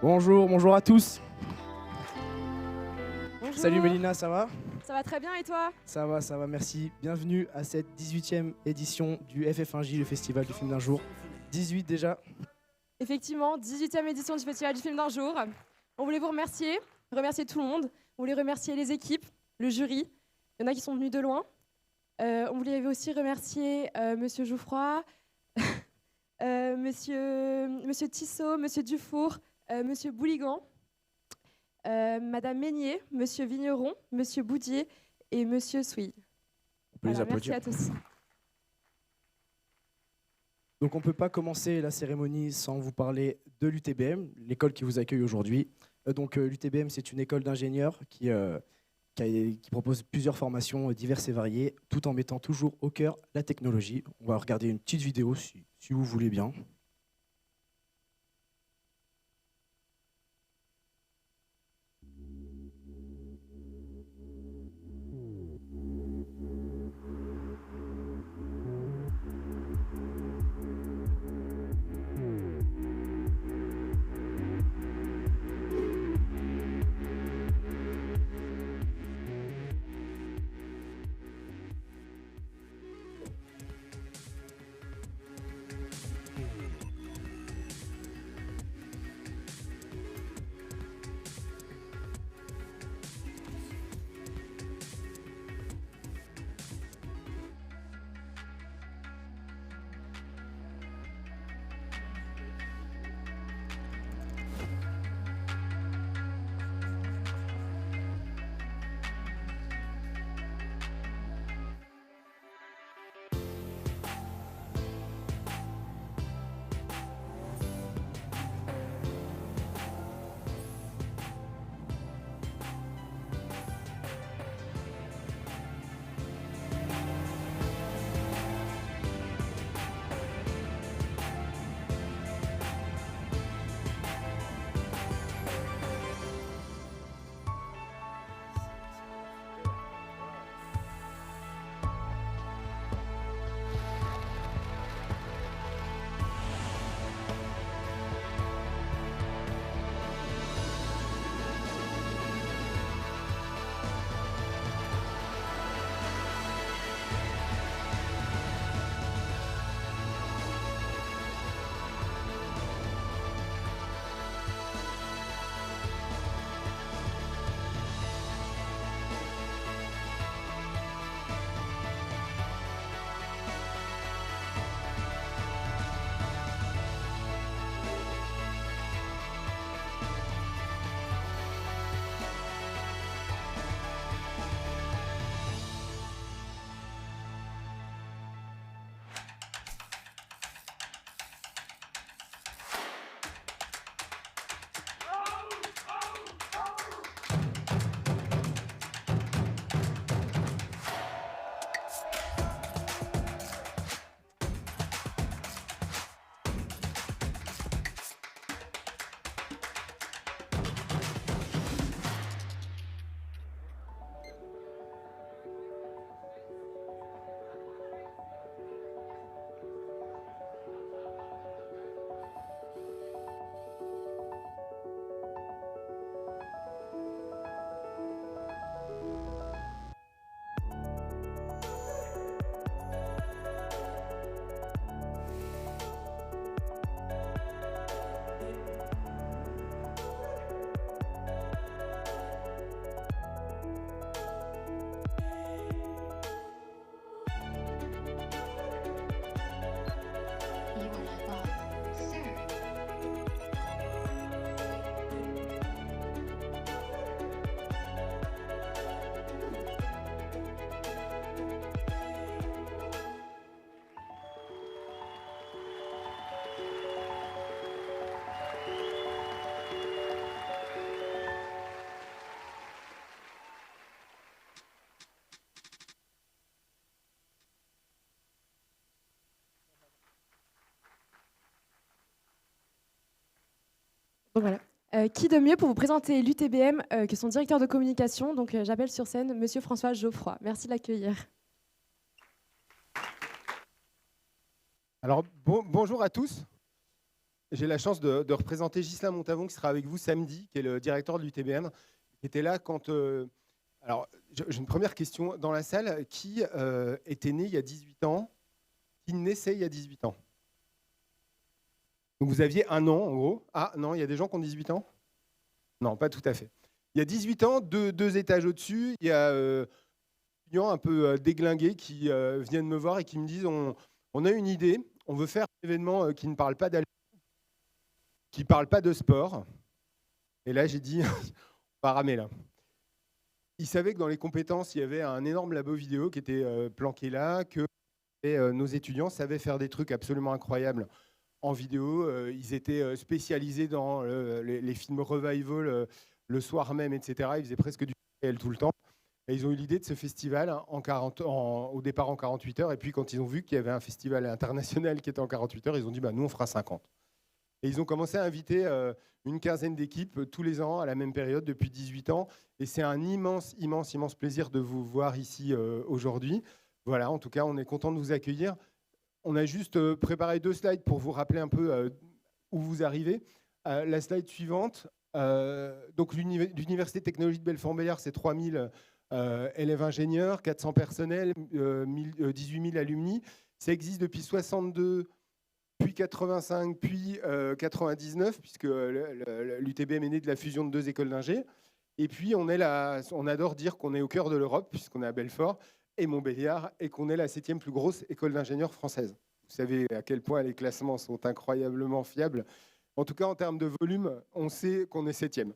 Bonjour, bonjour à tous. Bonjour. Salut Mélina, ça va? Ça va très bien et toi? Ça va, merci. Bienvenue à cette 18e édition du FF1J, le festival du film d'un jour. 18 déjà. Effectivement, 18e édition du Festival du film d'un jour. On voulait vous remercier tout le monde. On voulait remercier les équipes, le jury. Il y en a qui sont venus de loin. On voulait aussi remercier Monsieur Jouffroy, Monsieur Tissot, Monsieur Dufour, Monsieur Bouligan, Madame Meignier, Monsieur Vigneron, Monsieur Boudier et Monsieur Souy. On peut les applaudir. Merci à tous. Donc on ne peut pas commencer la cérémonie sans vous parler de l'UTBM, l'école qui vous accueille aujourd'hui. L'UTBM, c'est une école d'ingénieurs qui propose plusieurs formations diverses et variées, tout en mettant toujours au cœur la technologie. On va regarder une petite vidéo si vous voulez bien. Donc voilà. Qui de mieux pour vous présenter l'UTBM que son directeur de communication. Donc j'appelle sur scène Monsieur François Geoffroy. Merci de l'accueillir. Alors bonjour à tous. j'ai la chance de représenter Ghislain Montavon, qui sera avec vous samedi, qui est le directeur de l'UTBM, qui était là quand... alors, j'ai une première question. Dans la salle, qui était né il y a 18 ans? Qui naissait il y a 18 ans? Donc vous aviez un an, en gros. Ah, non, il y a des gens qui ont 18 ans? Non, pas tout à fait. Il y a 18 ans, deux étages au-dessus, il y a des étudiants un peu déglingués qui viennent me voir et qui me disent on a une idée, on veut faire un événement qui ne parle pas d'alcool, qui ne parle pas de sport. Et là, j'ai dit, on va ramer là. Ils savaient que dans les compétences, il y avait un énorme labo vidéo qui était planqué là, que nos étudiants savaient faire des trucs absolument incroyables en vidéo. Ils étaient spécialisés dans les films revival le soir même, etc. Ils faisaient presque du réel tout le temps. Et ils ont eu l'idée de ce festival au départ en 48 heures. Et puis quand ils ont vu qu'il y avait un festival international qui était en 48 heures, ils ont dit nous on fera 50. Et ils ont commencé à inviter une quinzaine d'équipes tous les ans à la même période depuis 18 ans. Et c'est un immense, immense, immense plaisir de vous voir ici aujourd'hui. Voilà, en tout cas, on est content de vous accueillir. On a juste préparé 2 slides pour vous rappeler un peu où vous arrivez. La slide suivante, donc l'Université technologique de Belfort-Montbéliard, c'est 3000 élèves ingénieurs, 400 personnels, 18 000 alumni. Ça existe depuis 62, puis 85, puis 99, puisque l'UTBM est né de la fusion de 2 écoles d'ingé. Et puis on adore dire qu'on est au cœur de l'Europe, puisqu'on est à Belfort et Montbéliard, et qu'on est la 7e plus grosse école d'ingénieurs française. Vous savez à quel point les classements sont incroyablement fiables. En tout cas, en termes de volume, on sait qu'on est 7e.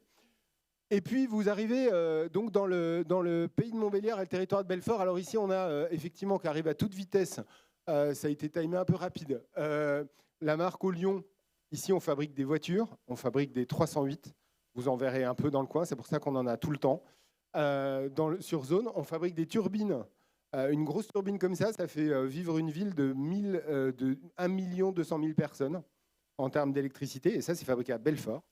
Et puis, vous arrivez donc dans le pays de Montbéliard et le territoire de Belfort. Alors ici, on a effectivement qui arrive à toute vitesse. Ça a été timé un peu rapide. La marque au Lyon, ici, on fabrique des voitures. On fabrique des 308. Vous en verrez un peu dans le coin. C'est pour ça qu'on en a tout le temps. Sur zone, on fabrique des turbines. Une grosse turbine comme ça fait vivre une ville de 1 200 000 personnes en termes d'électricité. Et ça, c'est fabriqué à Belfort.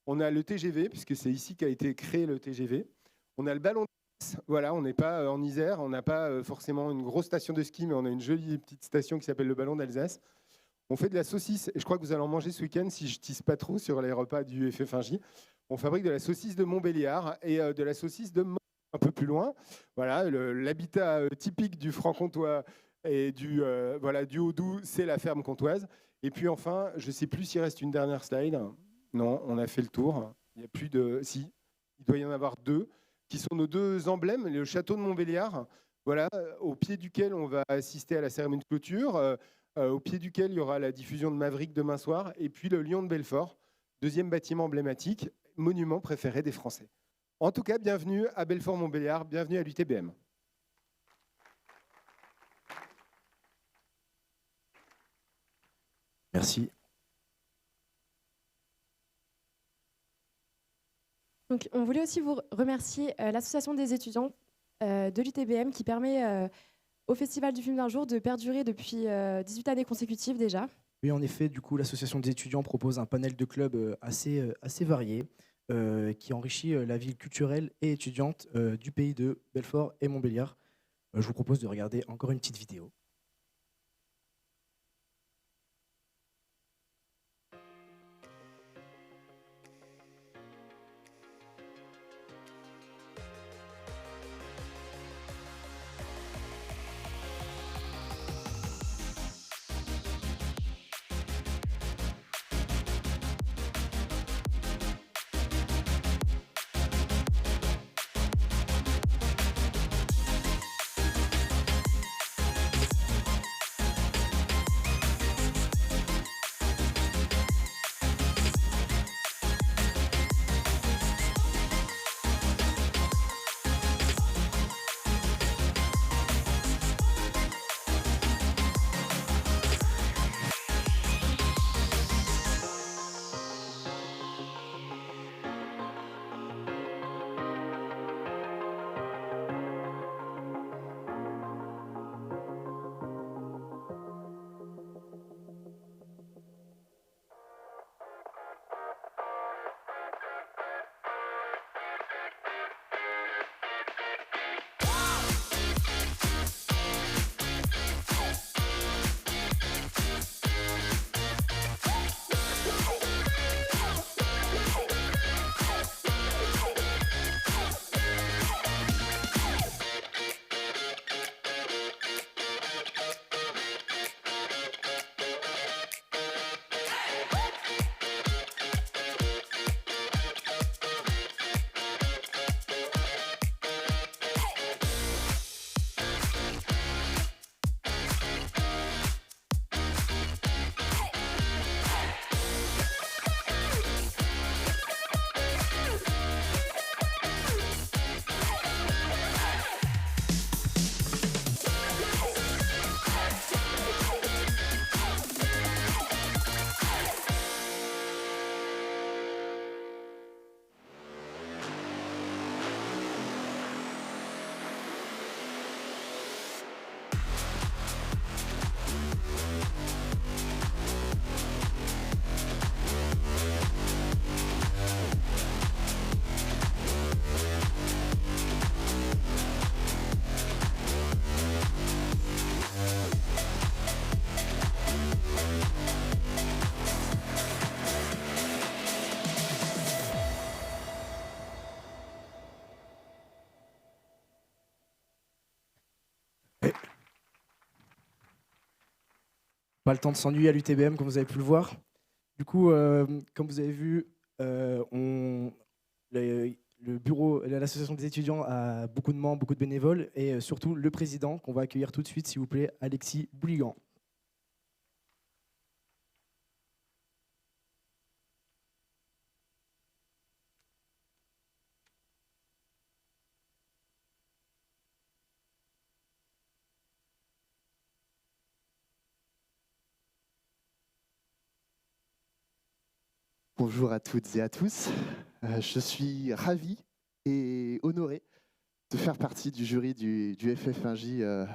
On a le TGV, puisque c'est ici qu'a été créé le TGV. On a le ballon d'Alsace. Voilà, on n'est pas en Isère, on n'a pas forcément une grosse station de ski, mais on a une jolie petite station qui s'appelle le ballon d'Alsace. On fait de la saucisse, et je crois que vous allez en manger ce week-end si je ne tisse pas trop sur les repas du FF1J. On fabrique de la saucisse de Montbéliard et de la saucisse de Mont un peu plus loin. Voilà, l'habitat typique du franc-comtois et du Haut-Doubs, c'est la ferme comtoise. Et puis enfin, je ne sais plus s'il reste une dernière slide. Non, on a fait le tour. Il n'y a plus de... Si, il doit y en avoir 2, qui sont nos 2 emblèmes. Le château de Montbéliard, voilà, au pied duquel on va assister à la cérémonie de clôture, au pied duquel il y aura la diffusion de Maverick demain soir, et puis le Lion de Belfort, 2e bâtiment emblématique, monument préféré des Français. En tout cas, bienvenue à Belfort-Montbéliard, bienvenue à l'UTBM. Merci. Donc, on voulait aussi vous remercier l'association des étudiants de l'UTBM qui permet au Festival du film d'un jour de perdurer depuis 18 années consécutives déjà. Oui, en effet, du coup, l'association des étudiants propose un panel de clubs assez varié qui enrichit la vie culturelle et étudiante du pays de Belfort et Montbéliard. Je vous propose de regarder encore une petite vidéo. Pas le temps de s'ennuyer à l'UTBM, comme vous avez pu le voir. Du coup, comme vous avez vu, le bureau, l'association des étudiants a beaucoup de membres, beaucoup de bénévoles, et surtout le président, qu'on va accueillir tout de suite, s'il vous plaît, Alexis Bouligan. Bonjour à toutes et à tous. Je suis ravi et honoré de faire partie du jury du FF1J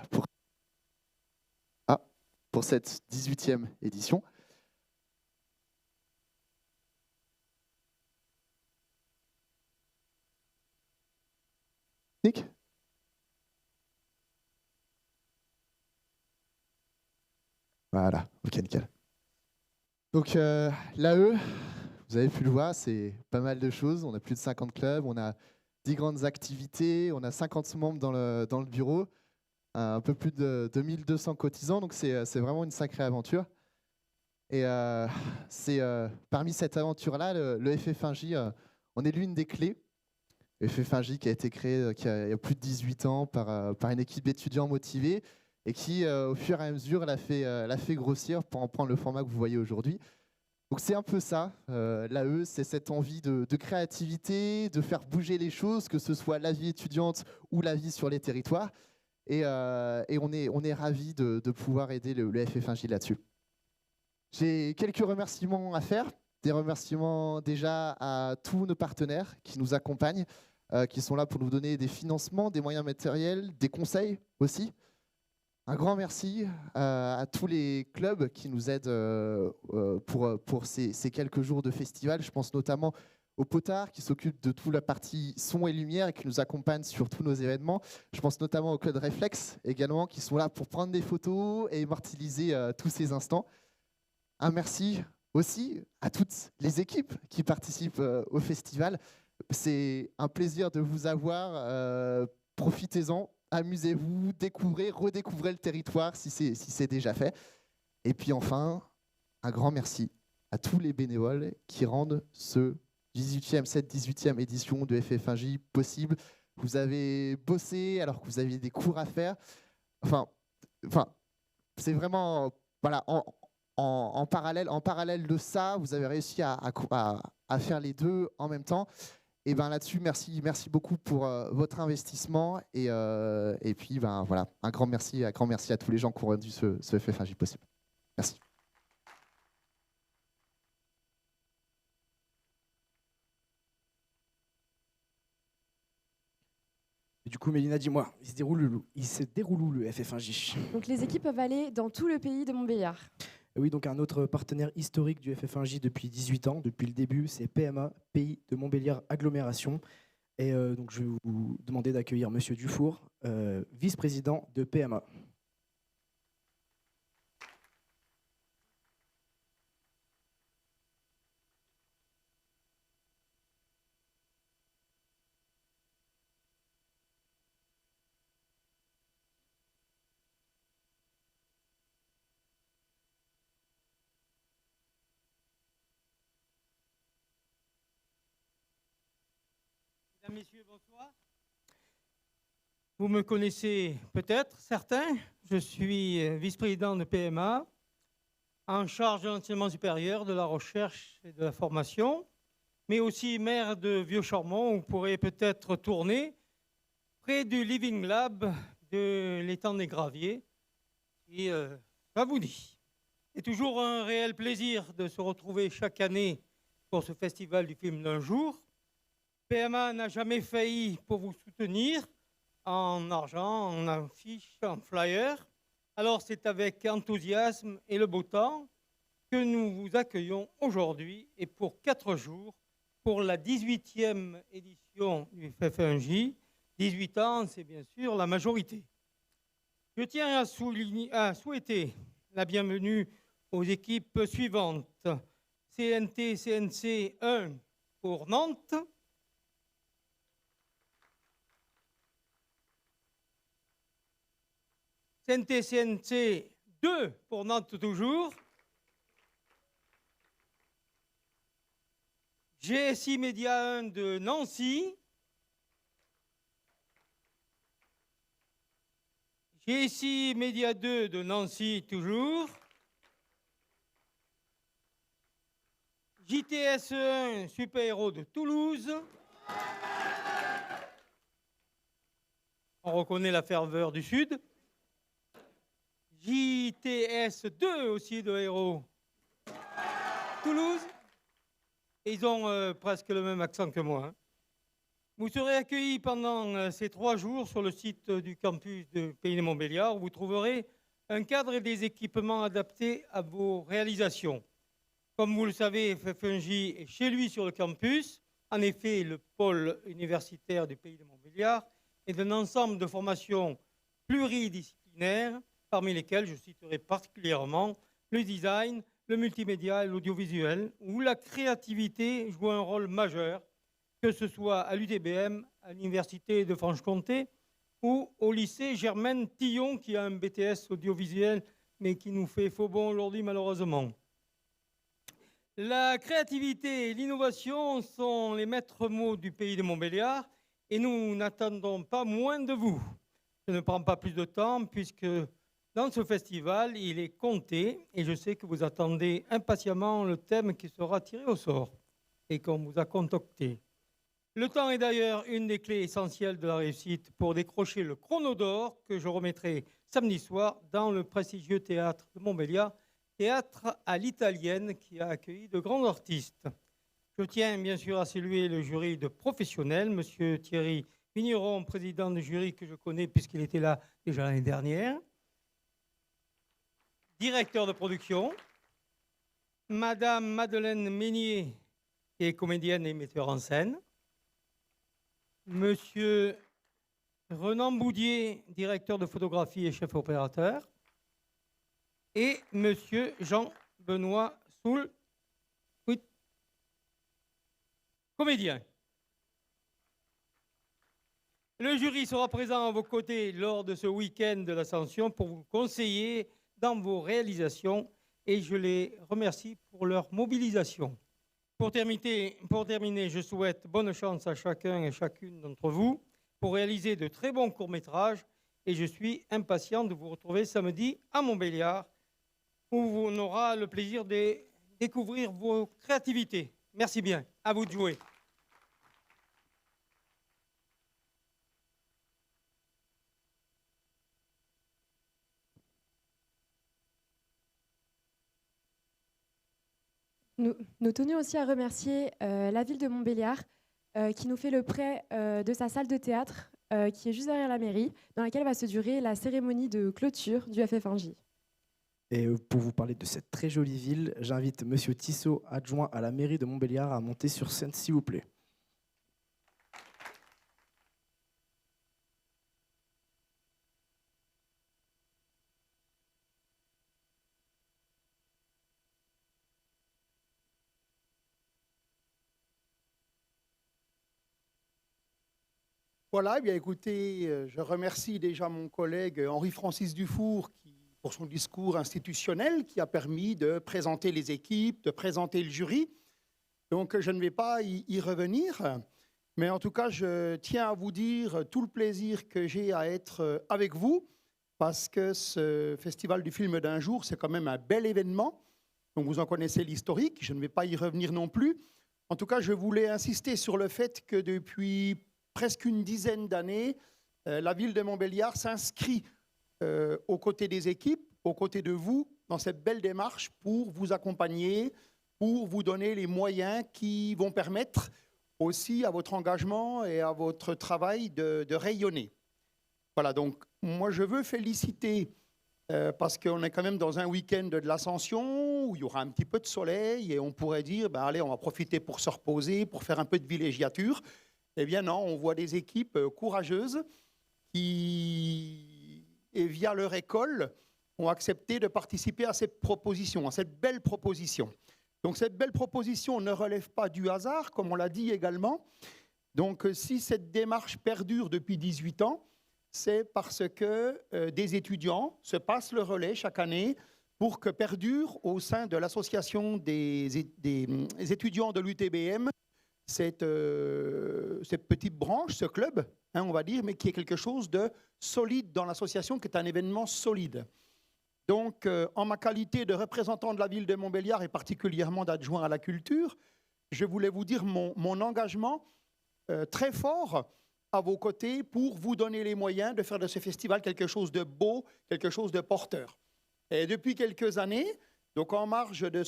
pour cette 18e édition. Nick ? Voilà, ok, nickel. Donc l'AE, vous avez pu le voir, c'est pas mal de choses. On a plus de 50 clubs, on a 10 grandes activités, on a 50 membres dans le bureau, un peu plus de 2200 cotisants, donc c'est vraiment une sacrée aventure. Et parmi cette aventure-là, le FF1J, on est l'une des clés. Le FF1J qui a été créé il y a plus de 18 ans par une équipe d'étudiants motivés et qui, au fur et à mesure, l'a fait grossir pour en prendre le format que vous voyez aujourd'hui. Donc c'est un peu ça, l'AE, c'est cette envie de créativité, de faire bouger les choses, que ce soit la vie étudiante ou la vie sur les territoires. Et on est ravis de pouvoir aider le FF1J là-dessus. J'ai quelques remerciements à faire. Des remerciements déjà à tous nos partenaires qui nous accompagnent, qui sont là pour nous donner des financements, des moyens matériels, des conseils aussi. Un grand merci à tous les clubs qui nous aident pour ces quelques jours de festival. Je pense notamment au Potard qui s'occupe de toute la partie son et lumière et qui nous accompagne sur tous nos événements. Je pense notamment au club Réflexe également qui sont là pour prendre des photos et immortaliser tous ces instants. Un merci aussi à toutes les équipes qui participent au festival. C'est un plaisir de vous avoir. Profitez-en. Amusez-vous, découvrez, redécouvrez le territoire si c'est déjà fait. Et puis enfin, un grand merci à tous les bénévoles qui rendent cette 18e édition de FF1J possible. Vous avez bossé alors que vous aviez des cours à faire. Enfin c'est vraiment, voilà, en parallèle de ça, vous avez réussi à faire les deux en même temps. Et ben là-dessus, merci beaucoup pour votre investissement et puis voilà, un grand merci à tous les gens qui ont rendu ce FF1J possible. Merci. Et du coup, Mélina, dis-moi, il se déroule où le FF1J? Donc les équipes peuvent aller dans tout le pays de Montbéliard. Oui, donc un autre partenaire historique du FF1J depuis 18 ans, depuis le début, c'est PMA, Pays de Montbéliard Agglomération. Et donc je vais vous demander d'accueillir Monsieur Dufour, vice-président de PMA. Mesdames, Messieurs, bonsoir. Vous me connaissez peut-être, certains. Je suis vice-président de PMA, en charge de l'enseignement supérieur, de la recherche et de la formation, mais aussi maire de Vieux-Charmont, où vous pourrez peut-être tourner, près du Living Lab de l'étang des Graviers. Et ça vous dit. C'est toujours un réel plaisir de se retrouver chaque année pour ce festival du film d'un jour. PMA n'a jamais failli pour vous soutenir en argent, en affiches, en flyers. Alors c'est avec enthousiasme et le beau temps que nous vous accueillons aujourd'hui et pour 4 jours pour la 18e édition du FF1J. 18 ans, c'est bien sûr la majorité. Je tiens à souhaiter la bienvenue aux équipes suivantes. CNT-CNC 1 pour Nantes, CNT-CNC 2 pour Nantes toujours. GSI Média 1 de Nancy. GSI Média 2 de Nancy toujours. JTS 1 Super Héros de Toulouse. On reconnaît la ferveur du Sud. JTS 2 aussi de Héros. Toulouse. Et ils ont presque le même accent que moi. Hein. Vous serez accueillis pendant ces 3 jours sur le site du campus de Pays de Montbéliard où vous trouverez un cadre et des équipements adaptés à vos réalisations. Comme vous le savez, FFNJ est chez lui sur le campus. En effet, le pôle universitaire du Pays de Montbéliard est un ensemble de formations pluridisciplinaires, parmi lesquelles je citerai particulièrement le design, le multimédia et l'audiovisuel, où la créativité joue un rôle majeur, que ce soit à l'UTBM, à l'Université de Franche-Comté ou au lycée Germaine Tillon, qui a un BTS audiovisuel, mais qui nous fait faux bon aujourd'hui malheureusement. La créativité et l'innovation sont les maîtres mots du Pays de Montbéliard et nous n'attendons pas moins de vous. Je ne prends pas plus de temps puisque dans ce festival, il est compté et je sais que vous attendez impatiemment le thème qui sera tiré au sort et qu'on vous a concocté. Le temps est d'ailleurs une des clés essentielles de la réussite pour décrocher le chrono d'or que je remettrai samedi soir dans le prestigieux théâtre de Montbéliard, théâtre à l'italienne qui a accueilli de grands artistes. Je tiens bien sûr à saluer le jury de professionnels, M. Thierry Vigneron, président du jury que je connais puisqu'il était là déjà l'année dernière, directeur de production, Madame Madeleine Meignier, qui est comédienne et metteur en scène, Monsieur Renan Boudier, directeur de photographie et chef opérateur, et Monsieur Jean-Benoît Soul, comédien. Le jury sera présent à vos côtés lors de ce week-end de l'Ascension pour vous conseiller dans vos réalisations et je les remercie pour leur mobilisation. Pour terminer, je souhaite bonne chance à chacun et chacune d'entre vous pour réaliser de très bons courts-métrages et je suis impatient de vous retrouver samedi à Montbéliard où on aura le plaisir de découvrir vos créativités. Merci bien, à vous de jouer. Nous tenions aussi à remercier la ville de Montbéliard qui nous fait le prêt de sa salle de théâtre qui est juste derrière la mairie, dans laquelle va se durer la cérémonie de clôture du FFNJ. Et pour vous parler de cette très jolie ville, j'invite Monsieur Tissot, adjoint à la mairie de Montbéliard, à monter sur scène, s'il vous plaît. Voilà, eh bien écoutez, je remercie déjà mon collègue Henri-Francis Dufour pour son discours institutionnel qui a permis de présenter les équipes, de présenter le jury. Donc je ne vais pas y revenir, mais en tout cas, je tiens à vous dire tout le plaisir que j'ai à être avec vous, parce que ce Festival du film d'un jour, c'est quand même un bel événement. Donc vous en connaissez l'historique, je ne vais pas y revenir non plus. En tout cas, je voulais insister sur le fait que depuis presque une dizaine d'années, la ville de Montbéliard s'inscrit aux côtés des équipes, aux côtés de vous, dans cette belle démarche pour vous accompagner, pour vous donner les moyens qui vont permettre aussi à votre engagement et à votre travail de rayonner. Voilà, donc moi je veux féliciter, parce qu'on est quand même dans un week-end de l'Ascension, où il y aura un petit peu de soleil, et on pourrait dire, ben allez, on va profiter pour se reposer, pour faire un peu de villégiature. Eh bien non, on voit des équipes courageuses qui, et via leur école, ont accepté de participer à cette proposition, à cette belle proposition. Donc cette belle proposition ne relève pas du hasard, comme on l'a dit également. Donc si cette démarche perdure depuis 18 ans, c'est parce que des étudiants se passent le relais chaque année pour que perdure au sein de l'association des étudiants de l'UTBM cette petite branche, ce club, hein, on va dire, mais qui est quelque chose de solide dans l'association, qui est un événement solide. Donc, en ma qualité de représentant de la ville de Montbéliard et particulièrement d'adjoint à la culture, je voulais vous dire mon engagement très fort à vos côtés pour vous donner les moyens de faire de ce festival quelque chose de beau, quelque chose de porteur. Et depuis quelques années, donc en marge de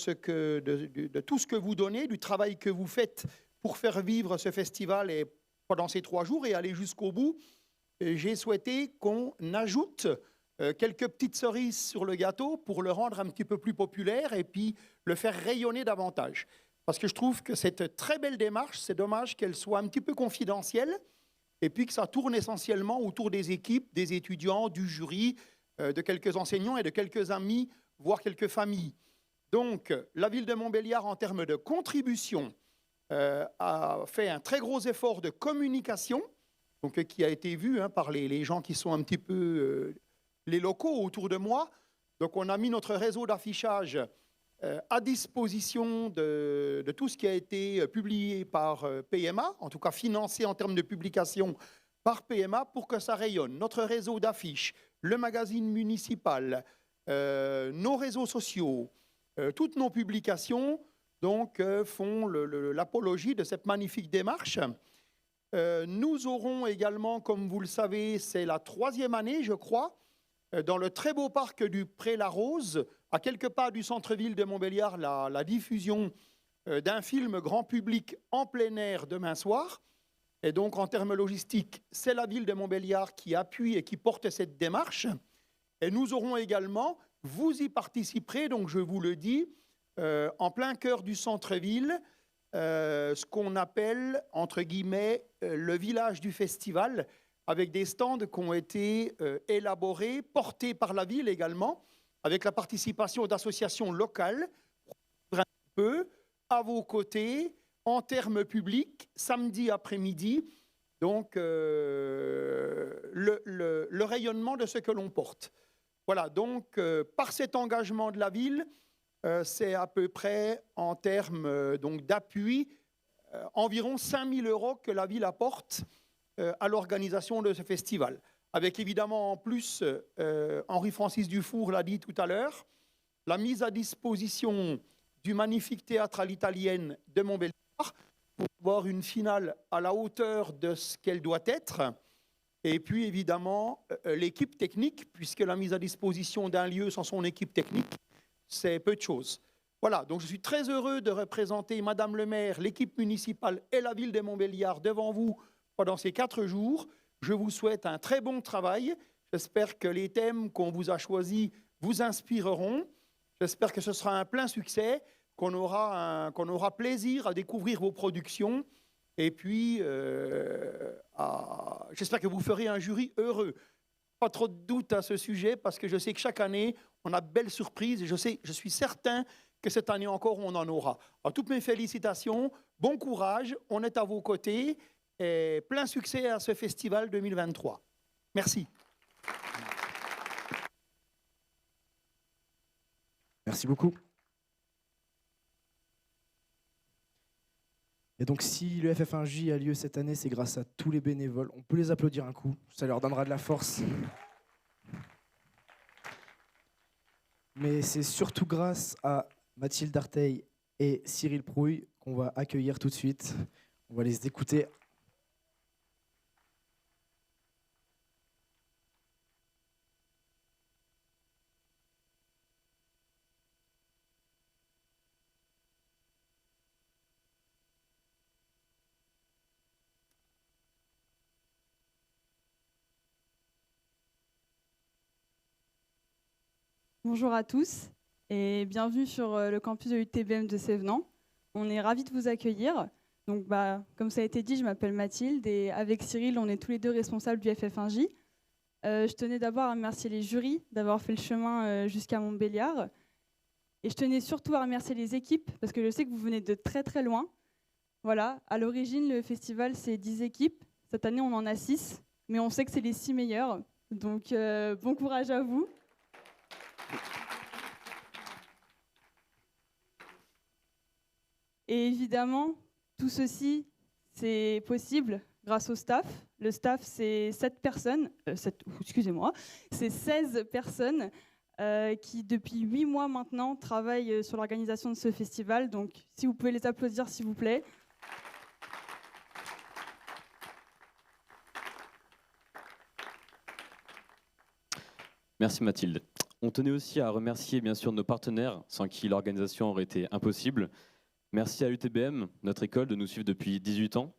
tout ce que vous donnez, du travail que vous faites pour faire vivre ce festival et pendant ces 3 jours et aller jusqu'au bout, j'ai souhaité qu'on ajoute quelques petites cerises sur le gâteau pour le rendre un petit peu plus populaire et puis le faire rayonner davantage. Parce que je trouve que cette très belle démarche, c'est dommage qu'elle soit un petit peu confidentielle et puis que ça tourne essentiellement autour des équipes, des étudiants, du jury, de quelques enseignants et de quelques amis, voire quelques familles. Donc, la ville de Montbéliard, en termes de contribution, a fait un très gros effort de communication, donc, qui a été vu par les gens qui sont un petit peu les locaux autour de moi. Donc, on a mis notre réseau d'affichage à disposition de tout ce qui a été publié par PMA, en tout cas financé en termes de publication par PMA, pour que ça rayonne. Notre réseau d'affiches, le magazine municipal, nos réseaux sociaux, toutes nos publications donc, font l'apologie de cette magnifique démarche. Nous aurons également, comme vous le savez, c'est la 3e année, je crois, dans le très beau parc du Pré-la-Rose, à quelques pas du centre-ville de Montbéliard, la diffusion d'un film grand public en plein air demain soir. Et donc, en termes logistiques, c'est la ville de Montbéliard qui appuie et qui porte cette démarche. Et nous aurons également, vous y participerez, donc je vous le dis, en plein cœur du centre-ville, ce qu'on appelle, entre guillemets, le village du festival, avec des stands qui ont été élaborés, portés par la ville également, avec la participation d'associations locales, un peu à vos côtés, en termes publics, samedi après-midi, donc le rayonnement de ce que l'on porte. Voilà, donc par cet engagement de la ville, c'est à peu près en termes d'appui, environ 5 000 € que la ville apporte à l'organisation de ce festival. Avec évidemment en plus, Henri-Francis Dufour l'a dit tout à l'heure, la mise à disposition du magnifique théâtre à l'italienne de Montbéliard pour avoir une finale à la hauteur de ce qu'elle doit être. Et puis évidemment, l'équipe technique, puisque la mise à disposition d'un lieu sans son équipe technique, c'est peu de choses. Voilà, donc je suis très heureux de représenter Madame le maire, l'équipe municipale et la ville de Montbéliard devant vous pendant ces 4 jours. Je vous souhaite un très bon travail. J'espère que les thèmes qu'on vous a choisis vous inspireront. J'espère que ce sera un plein succès, qu'on aura plaisir à découvrir vos productions. Et puis, j'espère que vous ferez un jury heureux. Pas trop de doute à ce sujet, parce que je sais que chaque année, on a de belles surprises. Et je suis certain que cette année encore, on en aura. Alors, toutes mes félicitations, bon courage, on est à vos côtés. Et plein succès à ce festival 2023. Merci. Merci beaucoup. Et donc, si le FF1J a lieu cette année, c'est grâce à tous les bénévoles. On peut les applaudir un coup, ça leur donnera de la force. Mais c'est surtout grâce à Mathilde Arteil et Cyril Prouille qu'on va accueillir tout de suite. On va les écouter. Bonjour à tous et bienvenue sur le campus de l'UTBM de Sévenant. On est ravis de vous accueillir. Donc, comme ça a été dit, je m'appelle Mathilde et avec Cyril, on est tous les deux responsables du FF1J. Je tenais d'abord à remercier les jurys d'avoir fait le chemin jusqu'à Montbéliard. Et je tenais surtout à remercier les équipes parce que je sais que vous venez de très très loin. Voilà, à l'origine, le festival, c'est 10 équipes. Cette année, on en a 6. mais on sait que c'est les 6 meilleurs. Donc bon courage à vous. Et évidemment, tout ceci, c'est possible grâce au staff. Le staff, c'est 7 personnes, excusez-moi, c'est 16 personnes qui, depuis 8 mois maintenant, travaillent sur l'organisation de ce festival. Donc, si vous pouvez les applaudir, s'il vous plaît. Merci Mathilde. On tenait aussi à remercier bien sûr nos partenaires, sans qui l'organisation aurait été impossible. Merci à l'UTBM, notre école, de nous suivre depuis 18 ans.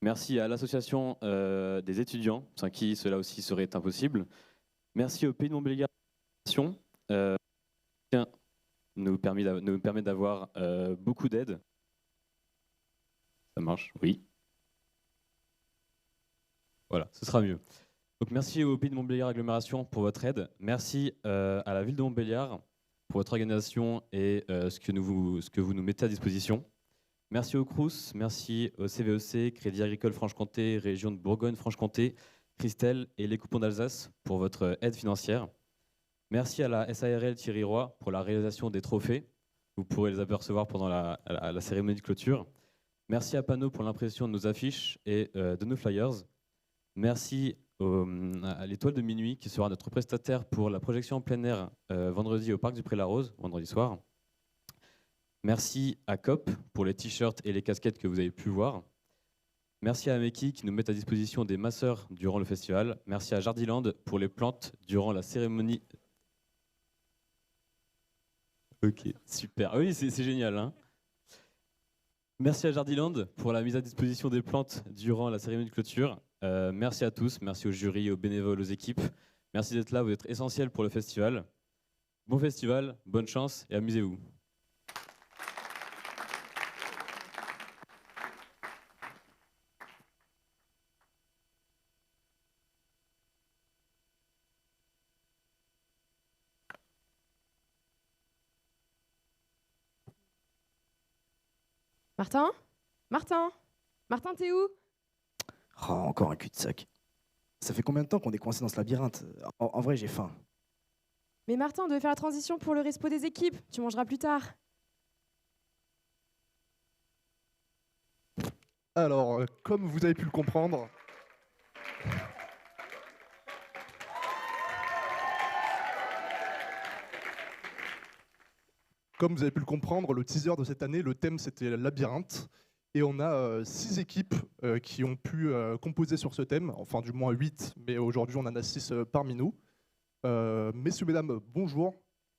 Merci à l'association des étudiants, sans qui cela aussi serait impossible. Merci au Pays de Montbéliard qui nous permet d'avoir beaucoup d'aide. Ça marche, oui. Voilà, ce sera mieux. Donc merci au Pays de Montbéliard Agglomération pour votre aide. Merci à la ville de Montbéliard pour votre organisation et ce que vous nous mettez à disposition. Merci au Crous, merci au CVEC, Crédit Agricole Franche-Comté, Région de Bourgogne-Franche-Comté, Christelle et les coupons d'Alsace pour votre aide financière. Merci à la SARL Thierry Roy pour la réalisation des trophées. Vous pourrez les apercevoir pendant la cérémonie de clôture. Merci à Pano pour l'impression de nos affiches et de nos flyers. Merci à l'Étoile de Minuit qui sera notre prestataire pour la projection en plein air vendredi au Parc du Pré-la-Rose, vendredi soir. Merci à COP pour les t-shirts et les casquettes que vous avez pu voir. Merci à Ameki qui nous met à disposition des masseurs durant le festival. Merci à Jardiland pour les plantes durant la cérémonie. Ok, super. Oui, c'est génial. Hein. Merci à Jardiland pour la mise à disposition des plantes durant la cérémonie de clôture. Merci à tous, merci aux jurys, aux bénévoles, aux équipes. Merci d'être là, vous êtes essentiels pour le festival. Bon festival, bonne chance et amusez-vous. Martin? Martin? Martin, t'es où? Oh, encore un cul-de-sac. Ça fait combien de temps qu'on est coincé dans ce labyrinthe? En vrai, j'ai faim. Mais Martin, on devait faire la transition pour le respo des équipes. Tu mangeras plus tard. Alors, comme vous avez pu le comprendre, le teaser de cette année, le thème c'était Labyrinthe. Et on a 6 équipes qui ont pu composer sur ce thème, enfin du moins 8, mais aujourd'hui on en a 6 parmi nous. Messieurs, mesdames, bonjour.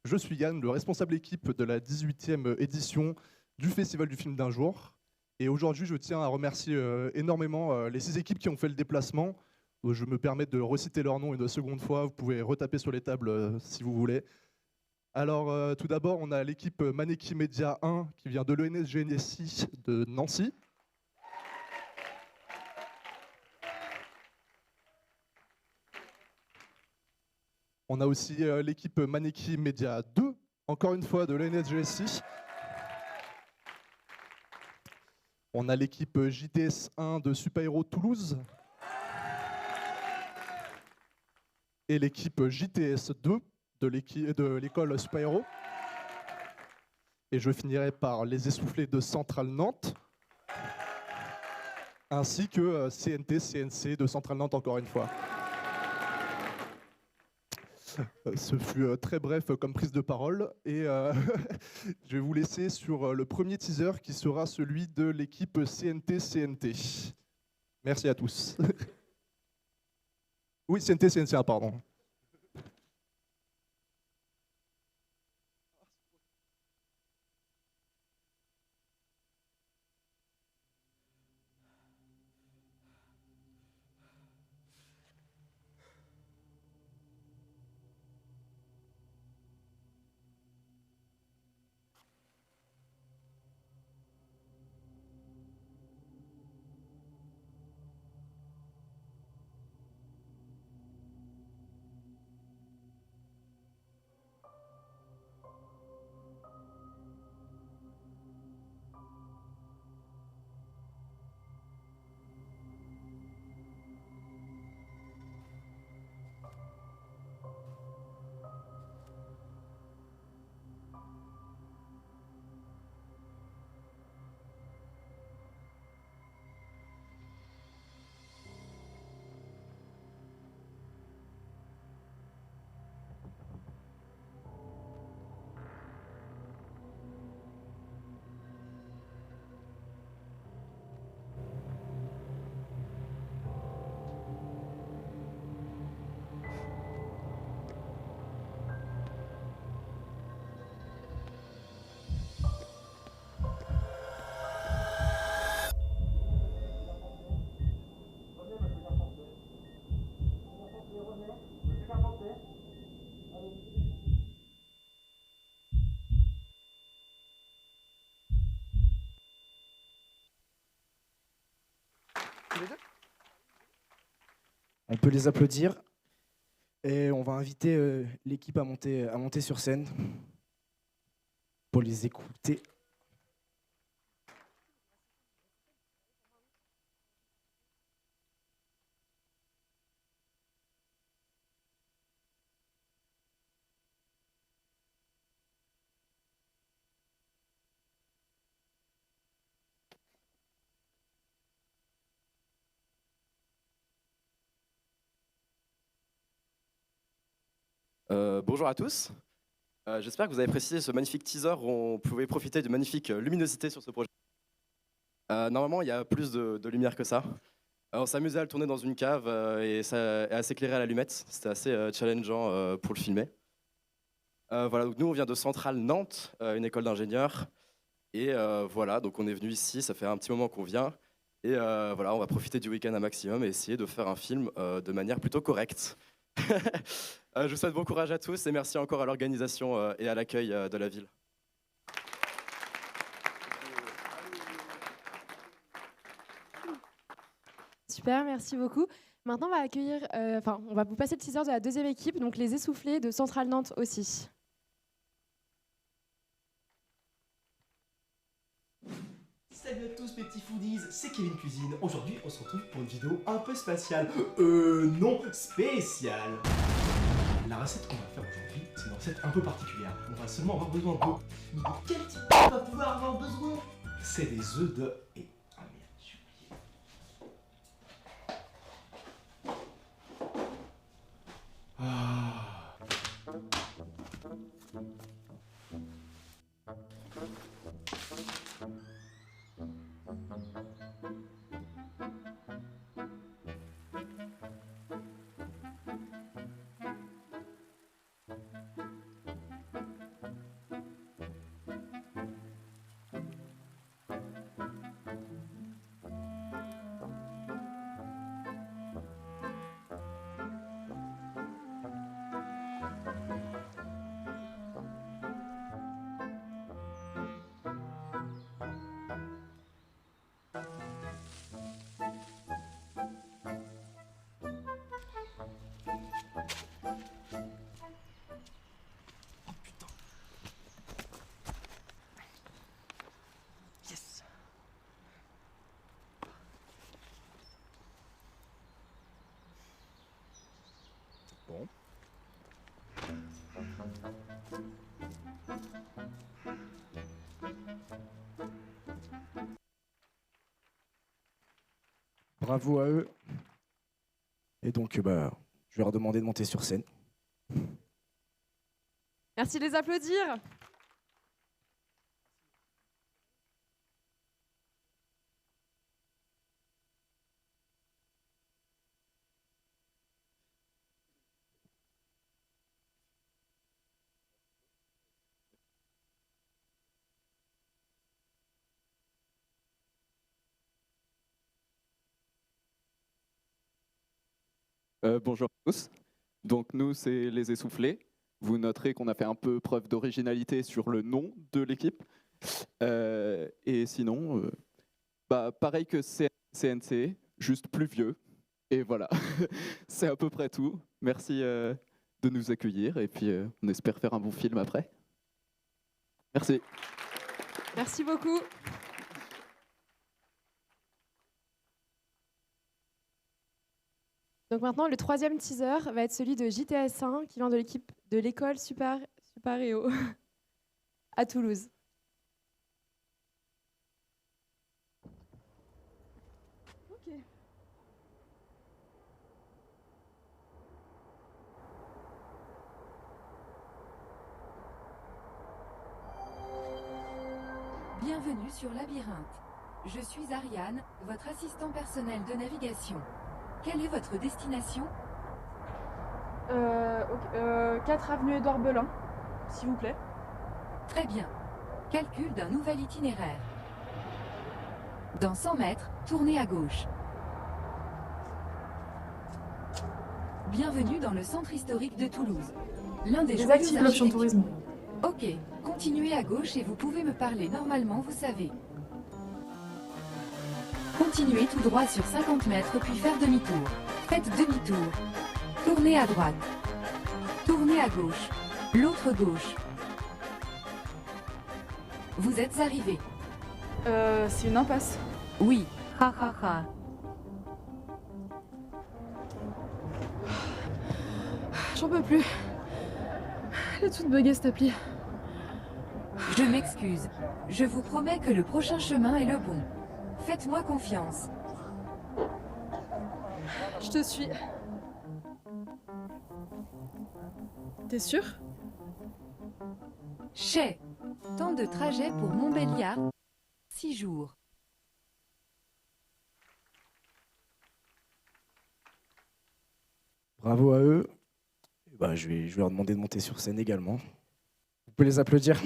Je suis Yann, le responsable équipe de la 18e édition du Festival du film d'un jour. Et aujourd'hui, je tiens à remercier énormément les 6 équipes qui ont fait le déplacement. Je me permets de reciter leur nom une seconde fois. Vous pouvez retaper sur les tables si vous voulez. Alors, tout d'abord, on a l'équipe Maneki Media 1 qui vient de l'ENSGNSI de Nancy. On a aussi l'équipe Maneki Media 2, encore une fois de l'ENSGNSI. On a l'équipe JTS 1 de Super Hero Toulouse. Et l'équipe JTS 2 de l'école Super Hero. Et je finirai par les essoufflés de Centrale Nantes. Ainsi que CNT, CNC de Centrale Nantes encore une fois. Ce fut très bref comme prise de parole et je vais vous laisser sur le premier teaser qui sera celui de l'équipe CNT-CNT. Merci à tous. Oui, CNT-CNC, pardon. tous les deux. On peut les applaudir. Et on va inviter l'équipe à monter sur scène pour les écouter. Bonjour à tous. J'espère que vous avez apprécié ce magnifique teaser où on pouvait profiter de magnifique luminosité sur ce projet. Normalement, il y a plus de lumière que ça. On s'amusait à le tourner dans une cave et à s'éclairer à l'allumette. C'était assez challengeant pour le filmer. Voilà, donc nous, on vient de Centrale Nantes, une école d'ingénieurs. Et voilà, donc on est venu ici, ça fait un petit moment qu'on vient. Et voilà, on va profiter du week-end un maximum et essayer de faire un film de manière plutôt correcte. Je vous souhaite bon courage à tous et merci encore à l'organisation et à l'accueil de la ville. Super, merci beaucoup. Maintenant, on va accueillir, on va vous passer le teaser de la deuxième équipe, donc les Essoufflés de Centrale Nantes aussi. Salut à tous mes petits foodies, c'est Kevin Cuisine. Aujourd'hui, on se retrouve pour une vidéo un peu spatiale. Non, spéciale. La recette qu'on va faire aujourd'hui, c'est une recette un peu particulière. On va seulement avoir besoin d'eau. Mais de quel type on va pouvoir avoir besoin? C'est des œufs de... Ah merde, j'ai oublié. Bon. Bravo à eux. Et donc, je vais leur demander de monter sur scène. Merci de les applaudir. Bonjour à tous. Donc nous, c'est les Essoufflés. Vous noterez qu'on a fait un peu preuve d'originalité sur le nom de l'équipe. Et sinon, pareil que CNC, juste plus vieux. Et voilà, c'est à peu près tout. Merci de nous accueillir et puis on espère faire un bon film après. Merci. Merci beaucoup. Donc maintenant, le troisième teaser va être celui de JTS1 qui vient de l'équipe de l'école Super-Héo à Toulouse. Ok. Bienvenue sur Labyrinthe. Je suis Ariane, votre assistant personnel de navigation. Quelle est votre destination? 4 avenue Édouard Belin, s'il vous plaît. Très bien. Calcul d'un nouvel itinéraire. Dans 100 mètres, tournez à gauche. Bienvenue dans le centre historique de Toulouse. L'un des joyaux Désactive l'option tourisme. Ok, continuez à gauche et vous pouvez me parler normalement, vous savez. Continuez tout droit sur 50 mètres puis faire demi-tour. Faites demi-tour. Tournez à droite. Tournez à gauche. L'autre gauche. Vous êtes arrivé. C'est une impasse. Oui. Ha ha ha. J'en peux plus. Elle est toute buggée cette appli. Je m'excuse. Je vous promets que le prochain chemin est le bon. Faites-moi confiance. Je te suis. T'es sûr? Chez. Temps de trajet pour Montbéliard. 6 jours. Bravo à eux. Bah, je vais leur demander de monter sur scène également. Vous pouvez les applaudir.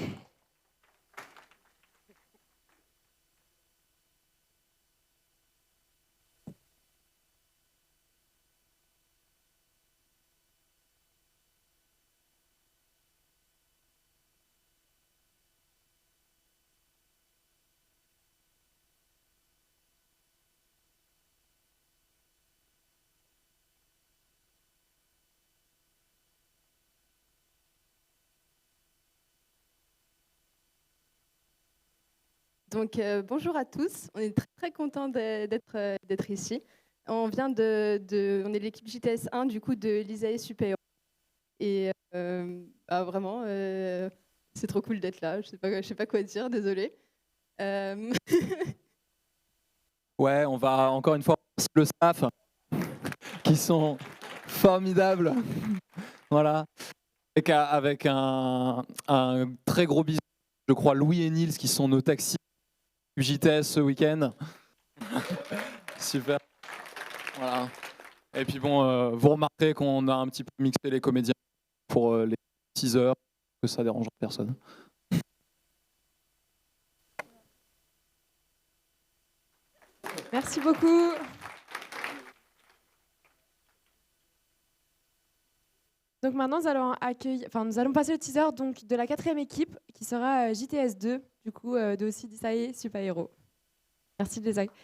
Donc bonjour à tous, on est très contents d'être ici. On vient on est l'équipe JTS 1 du coup de l'ISAE Supéo. Et vraiment, c'est trop cool d'être là. Je sais pas quoi dire, désolée. Ouais, on va encore une fois remercier le staff qui sont formidables. Voilà. Avec un très gros bisou, je crois, Louis et Nils qui sont nos taxis JTS ce week-end. Super. Voilà. Et puis bon, vous remarquerez qu'on a un petit peu mixé les comédiens pour les 6 heures, que ça dérange personne. Merci beaucoup. Donc maintenant, nous allons passer le teaser donc, de la 4e équipe qui sera JTS 2, du coup, de aussi d'ISAE Super Héros. Merci de les accueillir.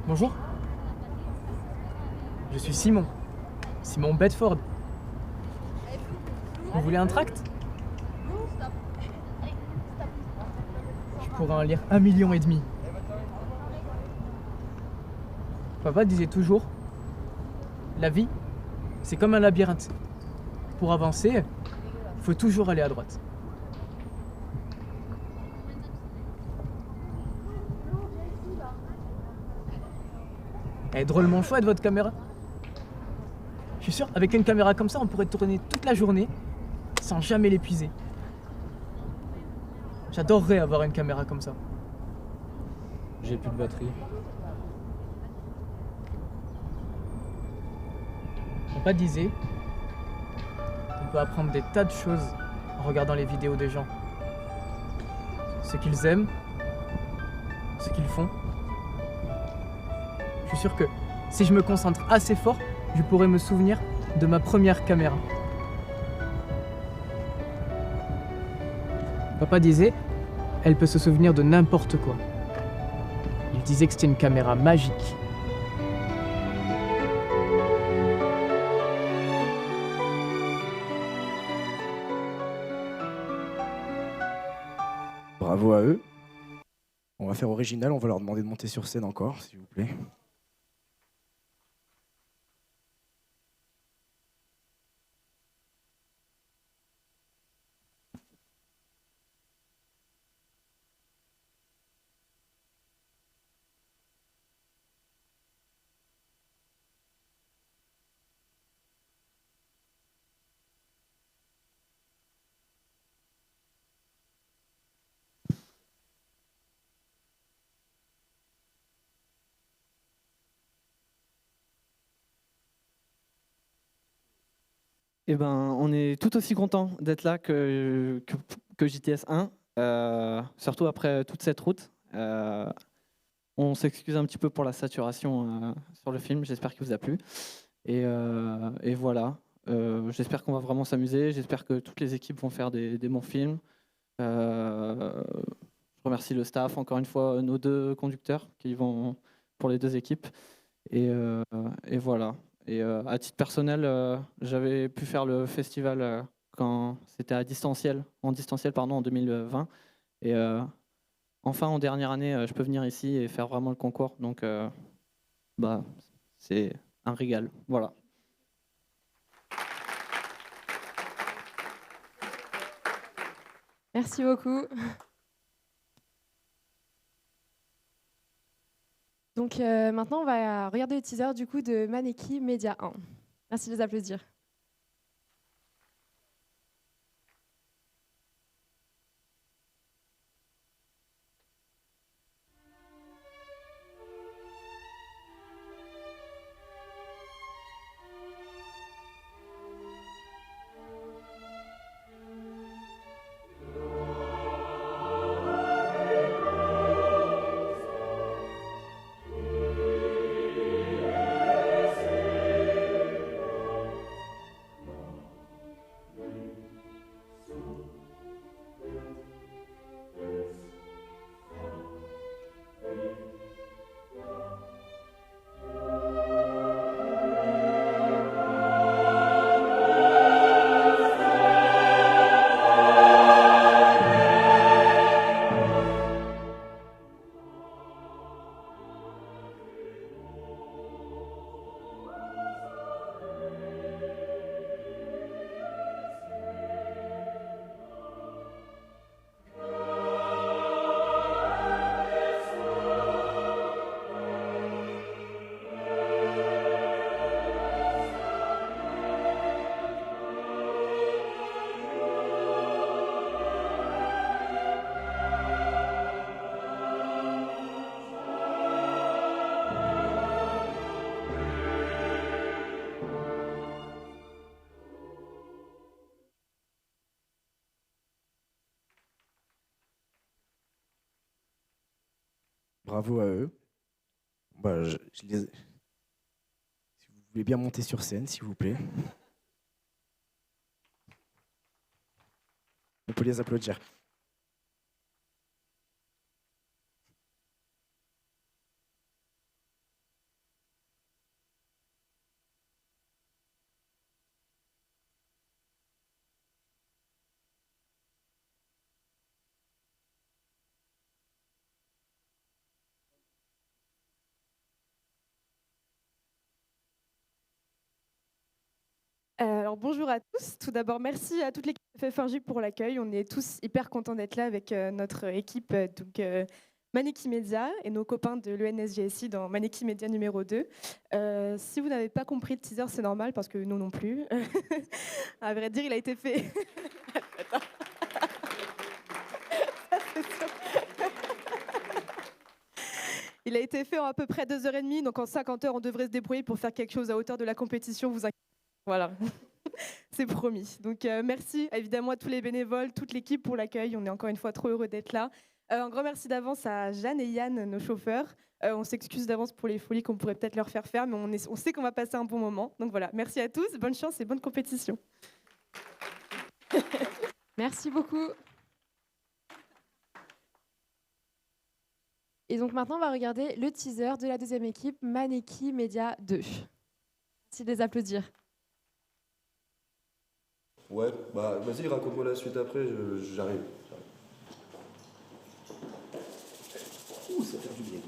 Bonjour. Je suis Simon. Simon Bedford. Vous voulez un tract? Je pourrais en lire 1,5 million. Papa disait toujours, la vie, c'est comme un labyrinthe. Pour avancer, il faut toujours aller à droite. Elle est drôlement chouette votre caméra. Je suis sûr, avec une caméra comme ça, on pourrait tourner toute la journée sans jamais l'épuiser. J'adorerais avoir une caméra comme ça. J'ai plus de batterie. Papa disait qu'on peut apprendre des tas de choses en regardant les vidéos des gens. Ce qu'ils aiment, ce qu'ils font. Je suis sûr que si je me concentre assez fort, je pourrais me souvenir de ma première caméra. Papa disait, elle peut se souvenir de n'importe quoi. Il disait que c'était une caméra magique. Bravo à eux. On va faire original, on va leur demander de monter sur scène encore, s'il vous plaît. Eh ben, on est tout aussi content d'être là que JTS 1, surtout après toute cette route. On s'excuse un petit peu pour la saturation sur le film, j'espère qu'il vous a plu. Et voilà, j'espère qu'on va vraiment s'amuser, j'espère que toutes les équipes vont faire des bons films. Je remercie le staff, encore une fois, nos 2 conducteurs qui vont pour les 2 équipes. Et voilà. Et à titre personnel, j'avais pu faire le festival quand c'était en distanciel en 2020. Et enfin, en dernière année, je peux venir ici et faire vraiment le concours. Donc, c'est un régal. Voilà. Merci beaucoup. Donc maintenant, on va regarder le teaser du coup de Maneki Media 1. Merci de les applaudir. Bravo à eux. Si vous voulez bien monter sur scène, s'il vous plaît. On peut les applaudir. Alors bonjour à tous. Tout d'abord, merci à toute l'équipe de FF1J pour l'accueil. On est tous hyper contents d'être là avec notre équipe Maneki Media et nos copains de l'ENSGSI dans Maneki Media numéro 2. Si vous n'avez pas compris le teaser, c'est normal parce que nous non plus. À vrai dire, il a été fait. Il a été fait en à peu près 2h30, donc en 50 heures, on devrait se débrouiller pour faire quelque chose à hauteur de la compétition. Vous inquiétez. Voilà, c'est promis. Donc merci évidemment à tous les bénévoles, toute l'équipe pour l'accueil. On est encore une fois trop heureux d'être là. Un grand merci d'avance à Jeanne et Yann, nos chauffeurs. On s'excuse d'avance pour les folies qu'on pourrait peut-être leur faire faire, mais on sait qu'on va passer un bon moment. Donc voilà, merci à tous, bonne chance et bonne compétition. Merci beaucoup. Et donc maintenant, on va regarder le teaser de la deuxième équipe, Maneki Media 2. Merci de les applaudir. Ouais, bah vas-y, raconte-moi la suite après, j'arrive. Ouh, ça fait du bien.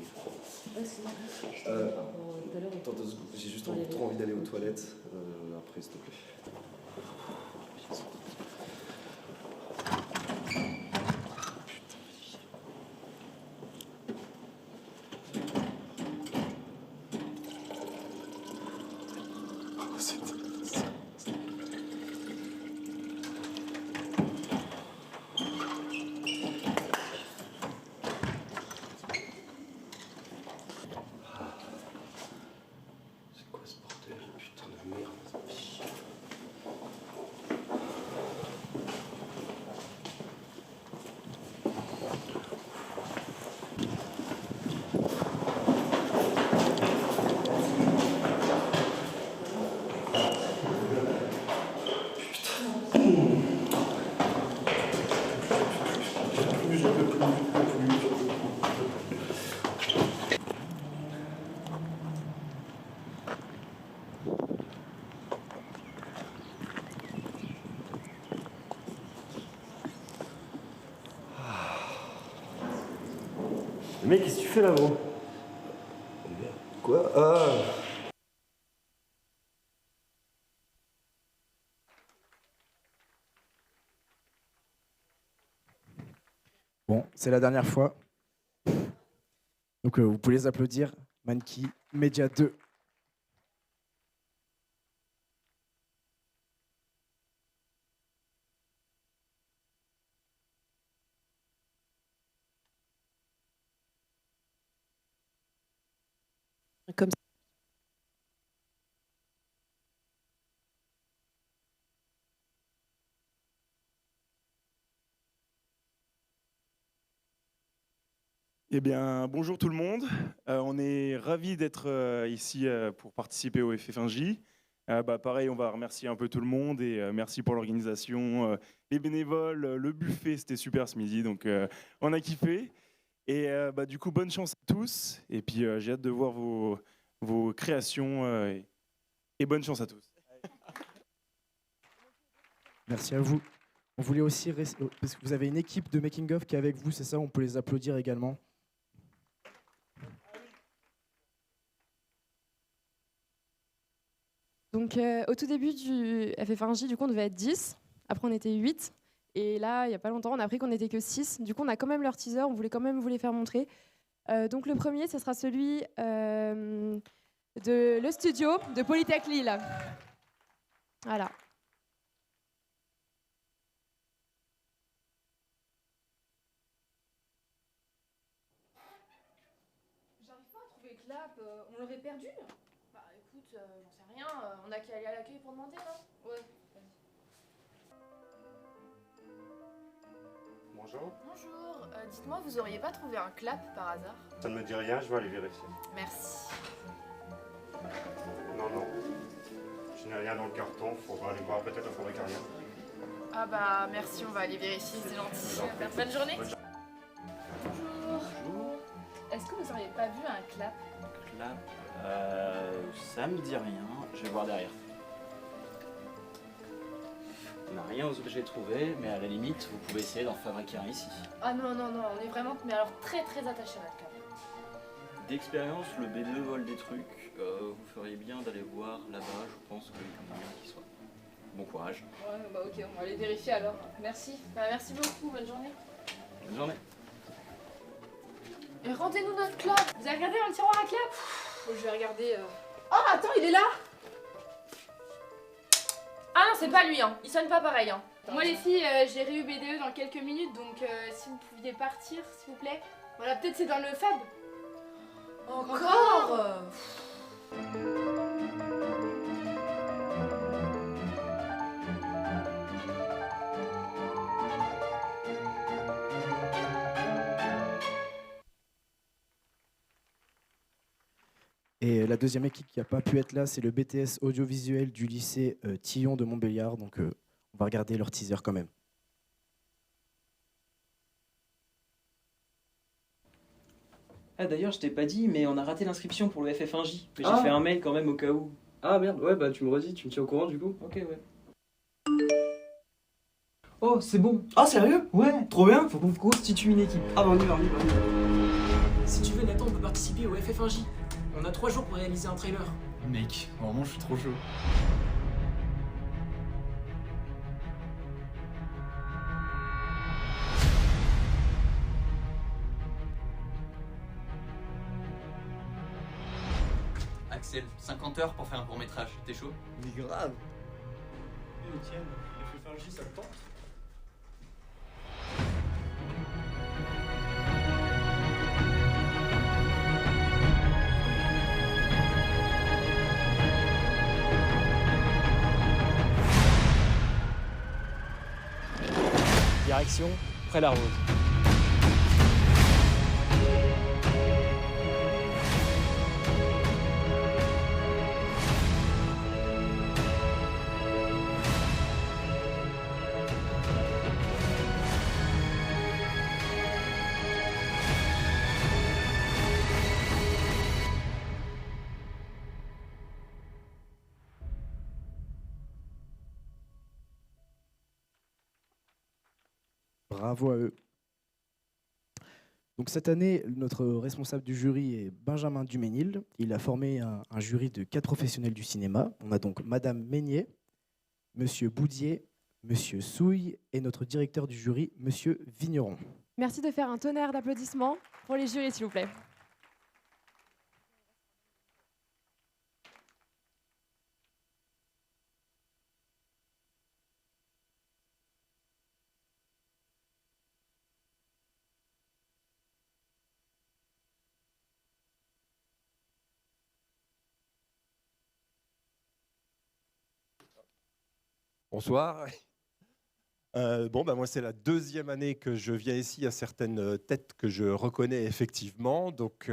Attends 2 secondes, j'ai juste trop envie d'aller aux toilettes. Après, s'il te plaît. Mec, qu'est-ce que tu fais là, gros? Quoi? Ah! Bon, c'est la dernière fois. Donc vous pouvez les applaudir. Manki, Média 2. Comme ça. Eh bien, bonjour tout le monde. On est ravis d'être ici pour participer au FF1J. Pareil, on va remercier un peu tout le monde et merci pour l'organisation, les bénévoles, le buffet, c'était super ce midi, donc on a kiffé. Et du coup, bonne chance à tous. Et puis, j'ai hâte de voir vos créations et bonne chance à tous. Merci à vous. On voulait aussi, parce que vous avez une équipe de making-of qui est avec vous, c'est ça? On peut les applaudir également. Donc au tout début du FF1J, du coup, on devait être 10. Après, on était 8. Et là, il n'y a pas longtemps, on a appris qu'on n'était que 6. Du coup, on a quand même leur teaser, on voulait quand même vous les faire montrer. Donc le premier, ce sera celui de le studio de Polytech Lille. Voilà. J'arrive pas à trouver Clap, on l'aurait perdu? Bah écoute, j'en sais rien, on a qu'à aller à l'accueil pour demander, non? Ouais. Bonjour. Bonjour, dites-moi, vous auriez pas trouvé un Clap par hasard? Ça ne me dit rien, je vais aller vérifier. Merci. Non, non. Je n'ai rien dans le carton, faudra aller voir peut-être au fabricariat. Ah bah merci, on va aller vérifier, c'est gentil. Bonne journée. Bonjour. Est-ce que vous auriez pas vu un Clap? Clap, ça me dit rien, je vais voir derrière. On n'a rien aux objets trouvés, mais à la limite, vous pouvez essayer d'en fabriquer un ici. Ah non, non, non, on est vraiment, mais alors très très attachés à notre Clap. D'expérience, le B2 vole des trucs, vous feriez bien d'aller voir là-bas, je pense qu'il y a moyen qu'il soit. Bon courage. Ouais, bah ok, on va aller vérifier alors. Merci. Bah merci beaucoup, bonne journée. Bonne journée. Et rendez-nous notre Clap. Vous avez regardé dans le tiroir à Clap? Je vais regarder. Oh, attends, il est là. Ah non, c'est pas lui, hein. Il sonne pas pareil, hein. Moi les filles, j'ai réu BDE dans quelques minutes, donc si vous pouviez partir, s'il vous plaît. Voilà, peut-être c'est dans le Fab. Encore Et la deuxième équipe qui n'a pas pu être là, c'est le BTS audiovisuel du lycée Tillon de Montbéliard. Donc on va regarder leur teaser quand même. Ah d'ailleurs, je t'ai pas dit, mais on a raté l'inscription pour le FF1J. Mais Ah. j'ai fait un mail quand même au cas où. Ah merde, ouais, bah tu me redis, tu me tiens au courant du coup? Ok, ouais. Oh, c'est bon. Ah, sérieux? Ouais, trop bien. Faut qu'on constitue une équipe. Ah bah on y va, on y va. Si tu veux, Nathan, on peut participer au FF1J. On a 3 jours pour réaliser un trailer. Mec, vraiment, je suis trop chaud. Axel, 50 heures pour faire un court-métrage, t'es chaud? Mais grave. Etienne, FF1J, ça te tente? Direction, près la Rose. Bravo à eux. Donc cette année, notre responsable du jury est Benjamin Duménil. Il a formé un jury de 4 professionnels du cinéma. On a donc Madame Meignet, Monsieur Boudier, Monsieur Souille et notre directeur du jury, Monsieur Vigneron. Merci de faire un tonnerre d'applaudissements pour les jurys, s'il vous plaît. Bonsoir. Moi, c'est la 2e année que je viens ici. Il y a certaines têtes que je reconnais effectivement. Donc,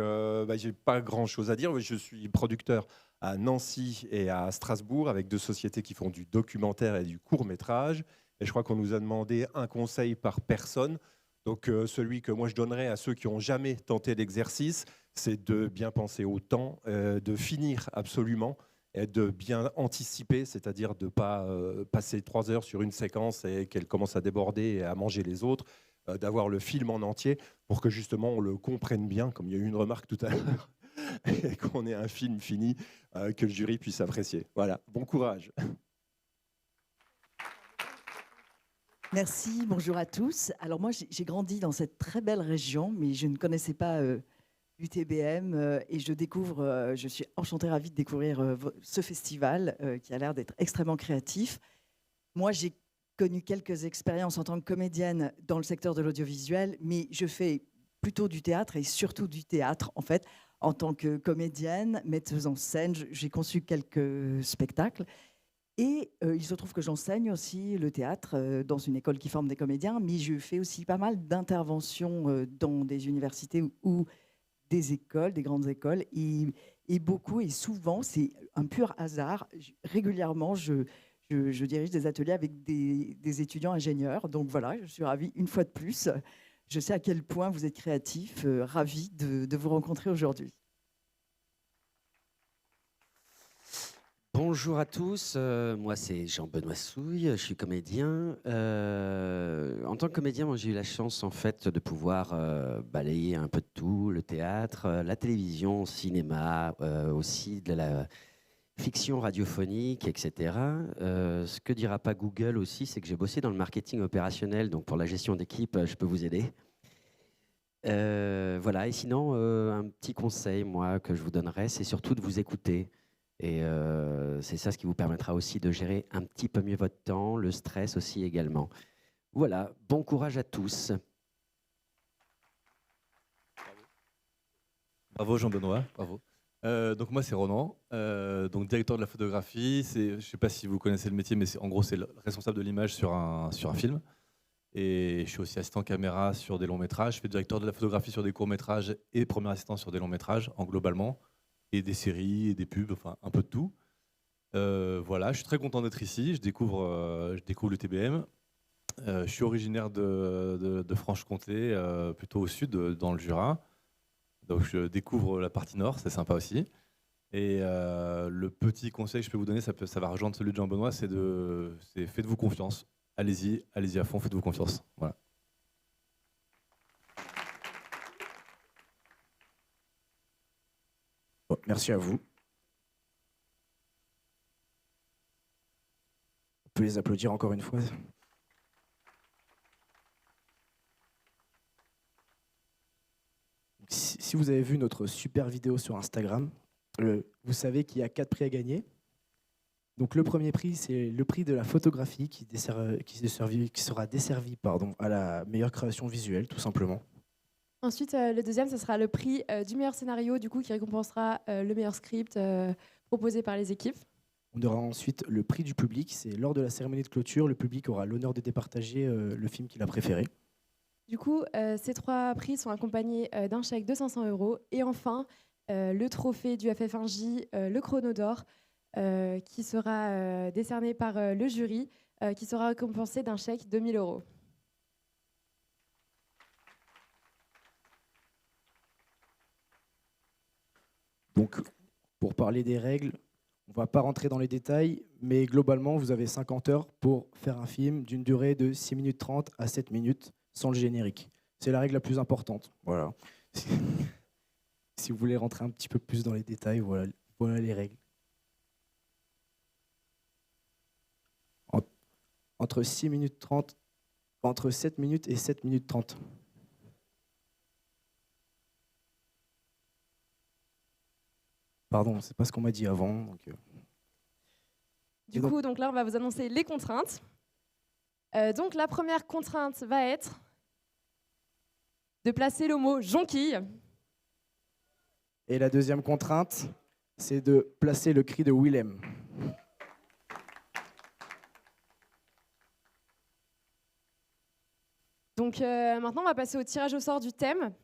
j'ai pas grand-chose à dire. Je suis producteur à Nancy et à Strasbourg avec 2 sociétés qui font du documentaire et du court-métrage. Et je crois qu'on nous a demandé un conseil par personne. Donc, celui que moi je donnerais à ceux qui n'ont jamais tenté l'exercice, c'est de bien penser au temps, de finir absolument, et de bien anticiper, c'est-à-dire de ne pas passer 3 heures sur une séquence et qu'elle commence à déborder et à manger les autres, d'avoir le film en entier pour que justement on le comprenne bien, comme il y a eu une remarque tout à l'heure, et qu'on ait un film fini que le jury puisse apprécier. Voilà, bon courage. Merci, bonjour à tous. Alors moi, j'ai grandi dans cette très belle région, mais je ne connaissais pas l'UTBM et je suis enchantée, ravie de découvrir ce festival qui a l'air d'être extrêmement créatif. Moi, j'ai connu quelques expériences en tant que comédienne dans le secteur de l'audiovisuel, mais je fais plutôt du théâtre et surtout du théâtre, en fait. En tant que comédienne, metteuse en scène, j'ai conçu quelques spectacles. Et il se trouve que j'enseigne aussi le théâtre dans une école qui forme des comédiens, mais je fais aussi pas mal d'interventions dans des universités ou des écoles, des grandes écoles, et beaucoup et souvent, c'est un pur hasard. Régulièrement, je dirige des ateliers avec des étudiants ingénieurs. Donc voilà, je suis ravie une fois de plus. Je sais à quel point vous êtes créatifs, ravie de vous rencontrer aujourd'hui. Bonjour à tous, moi c'est Jean-Benoît Souille, je suis comédien. En tant que comédien, moi j'ai eu la chance en fait de pouvoir balayer un peu de tout, le théâtre, la télévision, le cinéma, aussi de la fiction radiophonique, etc. Ce que dira pas Google aussi, c'est que j'ai bossé dans le marketing opérationnel, donc pour la gestion d'équipe, je peux vous aider. Voilà, et sinon, un petit conseil moi que je vous donnerais, c'est surtout de vous écouter. Et c'est ça ce qui vous permettra aussi de gérer un petit peu mieux votre temps, le stress aussi également. Voilà, bon courage à tous. Bravo Jean-Benoît, bravo. Donc moi c'est Ronan, donc directeur de la photographie. Je ne sais pas si vous connaissez le métier, mais en gros c'est le responsable de l'image sur un film. Et je suis aussi assistant caméra sur des longs métrages. Je fais directeur de la photographie sur des courts métrages et premier assistant sur des longs métrages en globalement. Et des séries, et des pubs, enfin un peu de tout. Voilà, je suis très content d'être ici, je découvre l'UTBM. Je suis originaire de Franche-Comté, plutôt au sud, dans le Jura. Donc je découvre la partie nord, c'est sympa aussi. Et le petit conseil que je peux vous donner, ça va rejoindre celui de Jean-Benoît, c'est faites-vous confiance. Allez-y à fond, faites-vous confiance. Voilà. Bon, merci à vous. On peut les applaudir encore une fois. Si vous avez vu notre super vidéo sur Instagram, vous savez qu'il y a 4 prix à gagner. Donc le premier prix, c'est le prix de la photographie qui sera desservi à la meilleure création visuelle, tout simplement. Ensuite, le deuxième, ce sera le prix du meilleur scénario, du coup, qui récompensera le meilleur script proposé par les équipes. On aura ensuite le prix du public. C'est lors de la cérémonie de clôture, le public aura l'honneur de départager le film qu'il a préféré. Du coup, ces 3 prix sont accompagnés d'un chèque de 500 €. Et enfin, le trophée du FF1J, le Chrono d'Or, qui sera décerné par le jury, qui sera récompensé d'un chèque de 1 000 €. Donc, pour parler des règles, on ne va pas rentrer dans les détails, mais globalement, vous avez 50 heures pour faire un film d'une durée de 6 minutes 30 à 7 minutes sans le générique. C'est la règle la plus importante. Voilà. Si vous voulez rentrer un petit peu plus dans les détails, voilà les règles. Entre 6 minutes 30, entre 7 minutes et 7 minutes 30. Pardon, c'est pas ce qu'on m'a dit avant. Donc, Du coup, donc là, on va vous annoncer les contraintes. Donc la première contrainte va être de placer le mot jonquille. Et la deuxième contrainte, c'est de placer le cri de Willem. Donc maintenant, on va passer au tirage au sort du thème.